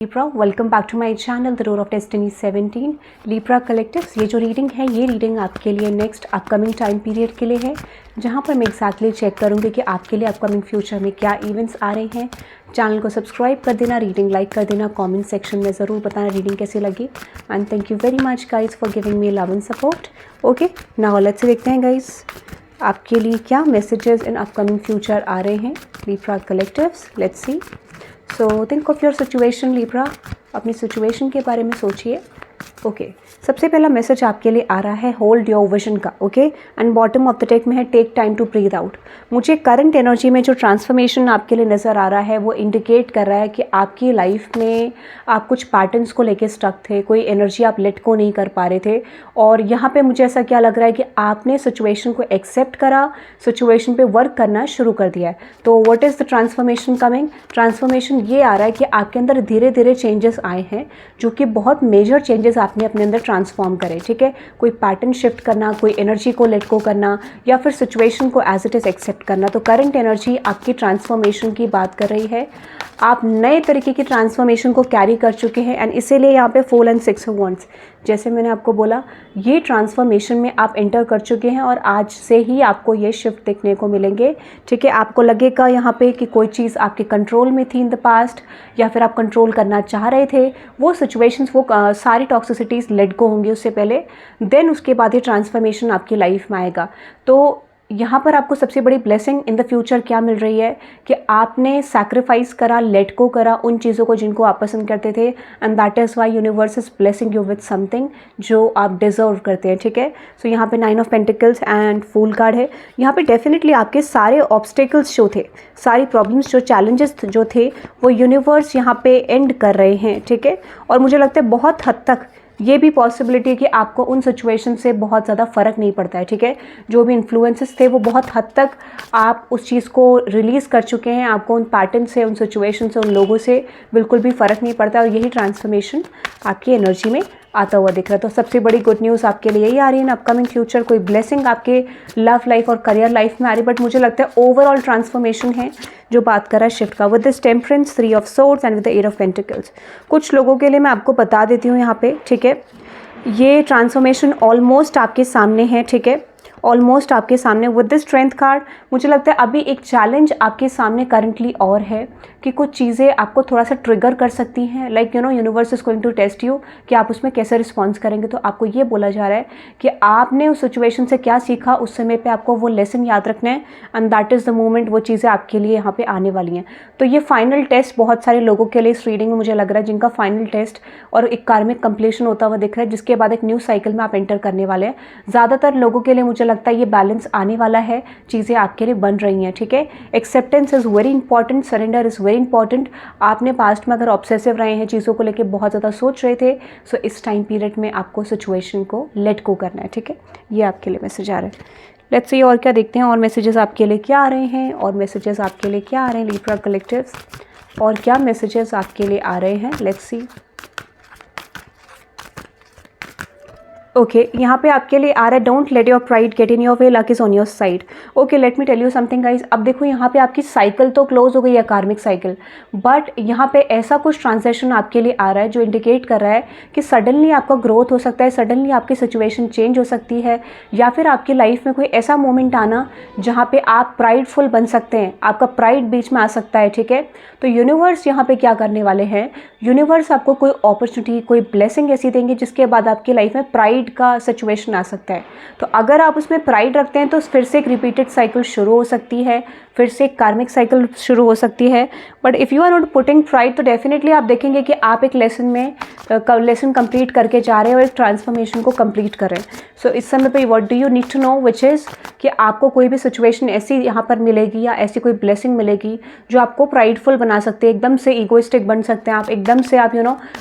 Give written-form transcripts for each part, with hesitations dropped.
Libra, welcome back to my channel the road of destiny 17 Libra collectives. ये जो reading है ये reading आपके लिए नेक्स्ट अपकमिंग टाइम पीरियड के लिए है, जहाँ पर मैं एग्जैक्टली चेक करूँगी कि आपके लिए अपकमिंग फ्यूचर में क्या इवेंट्स आ रहे हैं। चैनल को सब्सक्राइब कर देना, रीडिंग लाइक कर देना, कमेंट सेक्शन में ज़रूर बताना रीडिंग कैसी लगी। And thank you very much guys for giving me love and support. Okay, now let's देखते हैं गाइज आपके लिए क्या मैसेजेस इन अपकमिंग फ्यूचर आ रहे हैं Libra collectives. Let's see. So think of your situation Libra, अपनी सिचुएशन के बारे में सोचिए। ओके, सबसे पहला मैसेज आपके लिए आ रहा है होल्ड योर विजन का। Okay, and bottom of the deck में है take time to breathe out. मुझे करंट एनर्जी में जो ट्रांसफॉर्मेशन आपके लिए नज़र आ रहा है वो इंडिकेट कर रहा है कि आपकी लाइफ में आप कुछ पैटर्न्स को लेके स्टक थे, कोई एनर्जी आप लेट को नहीं कर पा रहे थे। और यहाँ पे मुझे ऐसा क्या लग रहा है कि आपने सिचुएशन को एक्सेप्ट करा, सिचुएशन पे वर्क करना शुरू कर दिया है। तो what is the transformation coming? Transformation ये आ रहा है कि आपके अंदर धीरे धीरे चेंजेस आए हैं, जो कि बहुत मेजर चेंजेस आपने अपने अंदर ट्रांसफॉर्म करे। ठीक है, कोई पैटर्न शिफ्ट करना, कोई एनर्जी को लेट को करना, या फिर सिचुएशन को एज इट इज़ एक्सेप्ट करना। तो करंट एनर्जी आपकी ट्रांसफॉर्मेशन की बात कर रही है। आप नए तरीके की ट्रांसफॉर्मेशन को कैरी कर चुके हैं, एंड इसीलिए यहाँ पे 4 एंड 6 ऑफ वांड्स, जैसे मैंने आपको बोला, ये ट्रांसफॉर्मेशन में आप एंटर कर चुके हैं और आज से ही आपको ये शिफ्ट देखने को मिलेंगे। ठीक है, आपको लगेगा यहाँ पे कि कोई चीज़ आपके कंट्रोल में थी इन द पास्ट, या फिर आप कंट्रोल करना चाह रहे थे, वो सिचुएशंस, वो सारी टॉक्सिसिटीज़ लेट गो होंगी उससे पहले, देन उसके बाद ये ट्रांसफॉर्मेशन आपकी लाइफ में आएगा। तो यहाँ पर आपको सबसे बड़ी ब्लेसिंग इन द फ्यूचर क्या मिल रही है कि आपने सैक्रिफाइस करा, लेट को करा उन चीज़ों को जिनको आप पसंद करते थे, and that is why universe is blessing you with something जो आप डिजर्व करते हैं। ठीक है, सो यहाँ पे 9 of pentacles and fool card है। यहाँ पे डेफिनेटली आपके सारे ऑब्स्टेकल्स जो थे, सारी प्रॉब्लम्स, जो चैलेंजेस जो थे, वो यूनिवर्स यहाँ पे एंड कर रहे हैं। ठीक है, और मुझे लगता है बहुत हद तक ये भी पॉसिबिलिटी है कि आपको उन सिचुएशन से बहुत ज़्यादा फ़र्क नहीं पड़ता है। ठीक है, जो भी इन्फ्लुएंसेस थे वो बहुत हद तक आप उस चीज़ को रिलीज़ कर चुके हैं। आपको उन पैटर्न से, उन सिचुएशन से, उन लोगों से बिल्कुल भी फ़र्क नहीं पड़ता, और यही ट्रांसफॉर्मेशन आपकी एनर्जी में आता हुआ दिख रहा है। तो सबसे बड़ी गुड न्यूज़ आपके लिए यही आ रही है। अपकमिंग फ्यूचर कोई ब्लेसिंग आपके लव लाइफ और करियर लाइफ में आ रही है, बट मुझे लगता है ओवरऑल ट्रांसफॉर्मेशन है जो बात कर रहा है शिफ्ट का, with this temperance, 3 of swords and with the 8 of pentacles. कुछ लोगों के लिए मैं आपको बता देती हूँ यहाँ पे। ठीक है, ये ट्रांसफॉर्मेशन ऑलमोस्ट आपके सामने है। ठीक है, ऑलमोस्ट आपके सामने विद दिस स्ट्रेंथ कार्ड। मुझे लगता है अभी एक चैलेंज आपके सामने करंटली और है कि कुछ चीज़ें आपको थोड़ा सा ट्रिगर कर सकती हैं, like you know universe is going to test you कि आप उसमें कैसे रिस्पॉन्स करेंगे। तो आपको ये बोला जा रहा है कि आपने उस सिचुएशन से क्या सीखा, उस समय पे आपको वो लेसन याद रखना है, and that is the moment, वो चीज़ें आपके लिए यहाँ पे आने वाली हैं। तो ये फाइनल टेस्ट बहुत सारे लोगों के लिए इस रीडिंग में मुझे लग रहा है जिनका फाइनल टेस्ट और एक कार्मिक कंप्लीशन होता हुआ दिख रहा है, जिसके बाद एक न्यू साइकिल में आप एंटर करने वाले हैं। ज़्यादातर लोगों के लिए मुझे लगता है ये बैलेंस आने वाला है, चीज़ें आपके लिए बन रही हैं। ठीक है, acceptance is very important, surrender is very important. आपने पास्ट में अगर ऑब्सेसिव रहे हैं, चीज़ों को लेकर बहुत ज़्यादा सोच रहे थे, सो इस टाइम पीरियड में आपको सिचुएशन को लेट को करना है। ठीक है, ये आपके लिए मैसेज आ रहा है। लेट्स सी और क्या देखते हैं, और मैसेजेस आपके लिए क्या आ रहे हैं, और मैसेजेस आपके लिए क्या आ रहे हैं Libra कलेक्टिव्स, और क्या मैसेजेस आपके लिए आ रहे हैं। Let's see. ओके, यहाँ पे आपके लिए आ रहा है don't let your pride get in your way, luck is on your side. Okay, let me tell you something guys. अब देखो यहाँ पे आपकी साइकिल तो क्लोज हो गई है, कार्मिक साइकिल, बट यहाँ पे ऐसा कुछ ट्रांजेक्शन आपके लिए आ रहा है जो इंडिकेट कर रहा है कि सडनली आपका ग्रोथ हो सकता है, सडनली आपकी सिचुएशन चेंज हो सकती है, या फिर आपकी लाइफ में कोई ऐसा मोमेंट आना जहाँ पे आप प्राइडफुल बन सकते हैं, आपका प्राइड बीच में आ सकता है। ठीक है, तो यूनिवर्स यहाँ पे क्या करने वाले हैं, यूनिवर्स आपको कोई अपॉर्चुनिटी, कोई ब्लेसिंग ऐसी देंगे जिसके बाद आपकी लाइफ में प्राइड का सिचुएशन आ सकता है। तो अगर आप उसमें प्राइड रखते हैं तो फिर से एक रिपीटेड साइकिल शुरू हो सकती है, फिर से एक कार्मिक साइकिल शुरू हो सकती है। But if you are not putting pride, तो डेफिनेटली आप देखेंगे कि आप एक लेसन में लेसन कंप्लीट करके जा रहे हैं और एक ट्रांसफॉर्मेशन को कंप्लीट कर रहे हैं। सो इस समय पे what do you need to know, which is कि आपको कोई भी सिचुएशन ऐसी यहाँ पर मिलेगी, या ऐसी कोई ब्लेसिंग मिलेगी जो आपको प्राइडफुल बना सकते हैं, एकदम से ईगोइस्टिक बन सकते हैं आप, एकदम से आप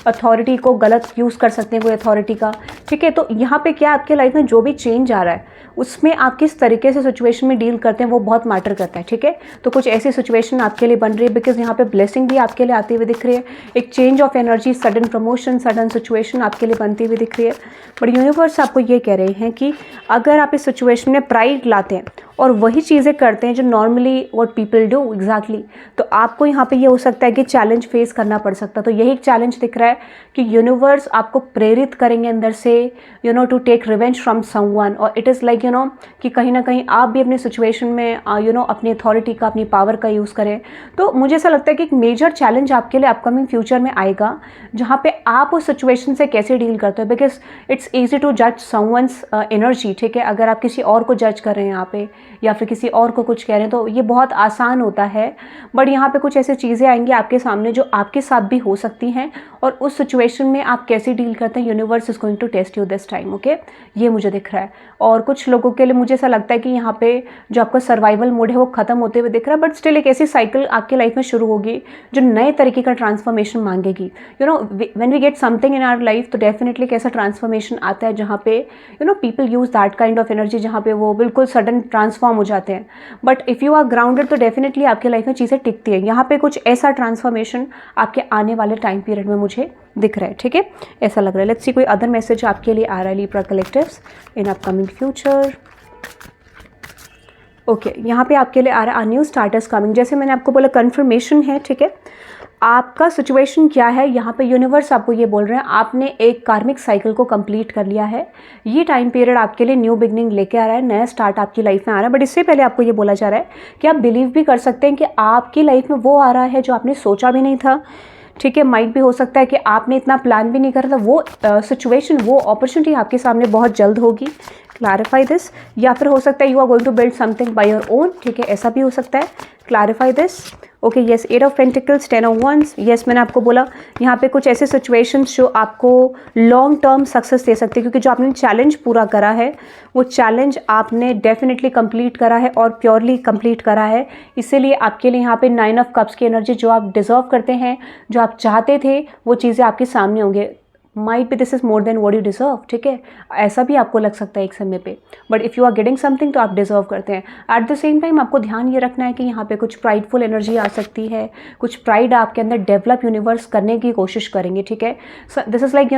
अथॉरिटी को गलत यूज़ कर सकते हैं, कोई अथॉरिटी का। ठीक है, तो यहाँ पे क्या आपके लाइफ में जो भी चेंज आ रहा है उसमें आप किस तरीके से सिचुएशन में डील करते हैं वो बहुत मैटर करता है। ठीक है, तो कुछ ऐसी सिचुएशन आपके लिए बन रही है, बिकॉज यहाँ पे ब्लेसिंग भी आपके लिए आती हुई दिख रही है, एक change of energy, sudden promotion, sudden situation आपके लिए बनती हुई दिख रही है। बट यूनिवर्स आपको ये कह रहे हैं कि अगर आप इस सिचुएशन में प्राइड लाते हैं और वही चीज़ें करते हैं जो normally what people do exactly. तो आपको यहाँ पे ये हो सकता है कि चैलेंज फेस करना पड़ सकता है। तो यही एक चैलेंज दिख रहा है कि यूनिवर्स आपको प्रेरित करेंगे अंदर से to take revenge from someone, और इट इज़ लाइक कि कहीं ना कहीं आप भी अपनी सिचुएशन में अपनी अथॉरिटी का, अपनी पावर का यूज़ करें। तो मुझे ऐसा लगता है कि एक मेजर चैलेंज आपके लिए अपकमिंग फ्यूचर में आएगा जहाँ पे आप उस सिचुएशन से कैसे डील करते हो, बिकॉज इट्स ईजी टू जज समवंस एनर्जी, ठीक है। अगर आप किसी और को जज कर रहे हैं यहाँ पे या फिर किसी और को कुछ कह रहे हैं तो ये बहुत आसान होता है, बट यहाँ पे कुछ ऐसी चीज़ें आएंगी आपके सामने जो आपके साथ भी हो सकती हैं, और उस सिचुएशन में आप कैसे डील करते हैं, universe is going to test you this time, okay. ये मुझे दिख रहा है। और कुछ लोगों के लिए मुझे ऐसा लगता है कि यहाँ पे जो आपका सर्वाइवल मोड है वो खत्म होते हुए दिख रहा है, बट स्टिल एक ऐसी साइकिल आपके लाइफ में शुरू होगी जो नए तरीके का ट्रांसफॉर्मेशन मांगेगी। When we get something in our life तो डेफिनेटली एक ऐसा ट्रांसफॉर्मेशन आता है जहाँ पे people use that kind of energy, जहाँ पे वो बिल्कुल सडन ट्रांसफॉर्म हो जाते हैं। But if you are grounded तो डेफिनेटली आपके लाइफ में चीज़ें टिकती हैं। यहाँ पे कुछ ऐसा ट्रांसफॉर्मेशन आपके आने वाले टाइम पीरियड में मुझे दिख रहा है, ठीक है, ऐसा लग रहा है। लेट्स सी कोई अदर मैसेज आपके लिए आ रहा है Libra collectives in upcoming future. Okay, यहाँ पे आपके लिए आ रहा है न्यू स्टार्टर्स कमिंग। जैसे मैंने आपको बोला कन्फर्मेशन है, ठीक है। आपका सिचुएशन क्या है, यहाँ पे यूनिवर्स आपको ये बोल रहे हैं आपने एक कार्मिक साइकिल को कंप्लीट कर लिया है। ये टाइम पीरियड आपके लिए न्यू बिगनिंग लेके आ रहा है, नया स्टार्ट आपकी लाइफ में आ रहा है। बट इससे पहले आपको ये बोला जा रहा है कि आप बिलीव भी कर सकते हैं कि आपकी लाइफ में वो आ रहा है जो आपने सोचा भी नहीं था, ठीक है। माइट भी हो सकता है कि आपने इतना प्लान भी नहीं करा था, वो सिचुएशन, वो अपॉर्चुनिटी आपके सामने बहुत जल्द होगी। Clarify this. या फिर हो सकता है you are going to build something by your own, ठीक है, ऐसा भी हो सकता है। Clarify this. Okay, yes, 8 of pentacles, 10 of wands. Yes, मैंने आपको बोला यहाँ पे कुछ ऐसे सिचुएशंस जो आपको लॉन्ग टर्म सक्सेस दे सकते हैं, क्योंकि जो आपने चैलेंज पूरा करा है वो चैलेंज आपने डेफिनेटली कंप्लीट करा है और प्योरली कंप्लीट करा है। इसीलिए आपके लिए यहाँ पे 9 ऑफ कप्स की एनर्जी, जो आप डिजर्व करते हैं, जो आप चाहते थे, वो चीज़ें आपके सामने होंगे। Might be this is more than what you deserve, ठीक है, ऐसा भी आपको लग सकता है एक समय पे। But if you are getting something तो आप डिजर्व करते हैं। एट द सेम टाइम आपको ध्यान ये रखना है कि यहाँ पे कुछ प्राइडफुल एनर्जी आ सकती है, कुछ प्राइड आपके अंदर डेवलप यूनिवर्स करने की कोशिश करेंगे, ठीक है। दिस इज़ लाइक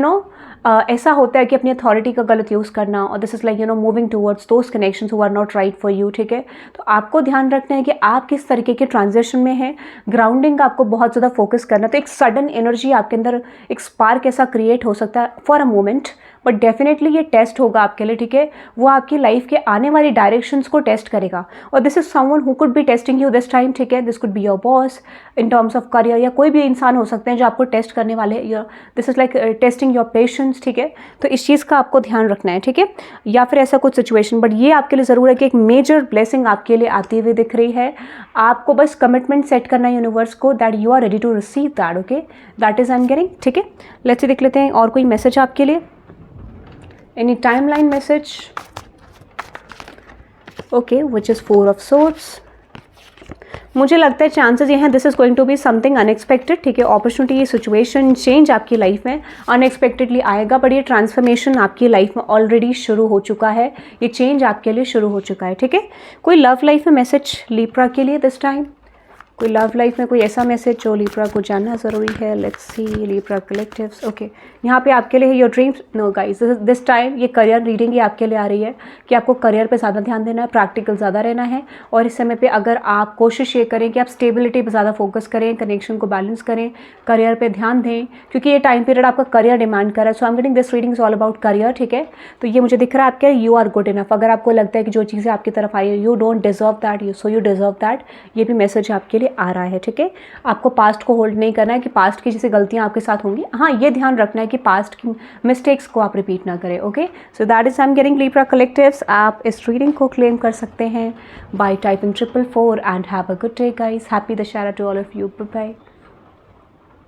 ऐसा होता है कि अपनी अथॉरिटी का गलत यूज़ करना, और this is like moving towards those connections who are not right for you, ठीक है। तो आपको ध्यान रखना है कि आप किस तरीके के ट्रांजेक्शन में हैं। ग्राउंडिंग का आपको बहुत ज़्यादा फोकस करना। तो एक सडन एनर्जी आपके अंदर, एक स्पार्क ऐसा क्रिएट हो सकता है for a moment, but definitely ये टेस्ट होगा आपके लिए, ठीक है। वो आपकी लाइफ के आने वाली डायरेक्शंस को टेस्ट करेगा, और this is someone who could be testing you this time, ठीक है। This could be your boss in terms of career, या कोई भी इंसान हो सकते हैं जो आपको टेस्ट करने वाले हैं। This is like testing your patience, ठीक है। तो इस चीज़ का आपको ध्यान रखना है, ठीक है। या फिर ऐसा कुछ सिचुएशन, बट ये आपके लिए ज़रूर है कि एक मेजर ब्लेसिंग आपके लिए आती हुई दिख रही है। आपको बस कमिटमेंट सेट करना है यूनिवर्स को that you are ready to receive that, okay, that is I am getting, ठीक है। लेट्स देख लेते हैं और कोई मैसेज आपके लिए, any timeline message. Okay, which is 4 of swords. मुझे लगता है चांसेस ये हैं this is going to be something unexpected, ठीक है। अपॉर्चुनिटी, ये सिचुएशन चेंज आपकी लाइफ में अनएक्सपेक्टेडली आएगा, बट ये ट्रांसफॉर्मेशन आपकी लाइफ में ऑलरेडी शुरू हो चुका है, ये चेंज आपके लिए शुरू हो चुका है, ठीक है। कोई लव लाइफ में मैसेज लिब्रा के लिए दिस टाइम, कोई लव लाइफ में कोई ऐसा मैसेज जो लिब्रा को जानना ज़रूरी है। Let's see Libra collectives. Okay, यहाँ पे आपके लिए your dreams, no guys, this time ये करियर रीडिंग ये आपके लिए आ रही है कि आपको करियर पे ज़्यादा ध्यान देना है, प्रैक्टिकल ज़्यादा रहना है। और इस समय पे अगर आप कोशिश ये करें कि आप स्टेबिलिटी पे ज़्यादा फोकस करें, कनेक्शन को बैलेंस करें, करियर पे ध्यान दें, क्योंकि ये टाइम पीरियड आपका करियर डिमांड कर रहा है। So I am getting this reading is all about career, ठीक है। तो ये मुझे दिख रहा है आपके यू आर गुड इनफ। अगर आपको लगता है कि जो चीज़ें आपकी तरफ आई है you don't deserve that, you so you deserve that, ये भी मैसेज आपके लिए आ रहा है, ठीक है। आपको पास्ट को होल्ड नहीं करना है कि पास्ट की जैसे गलतियां आपके साथ होंगी, हाँ ये ध्यान रखना है कि पास्ट की मिस्टेक्स को आप रिपीट ना करें, okay. So that is I am getting Libra collectives. आप इस रीडिंग को क्लेम कर सकते हैं by typing 444 and have a good day guys. Happy Dussehra to all of you, bye bye.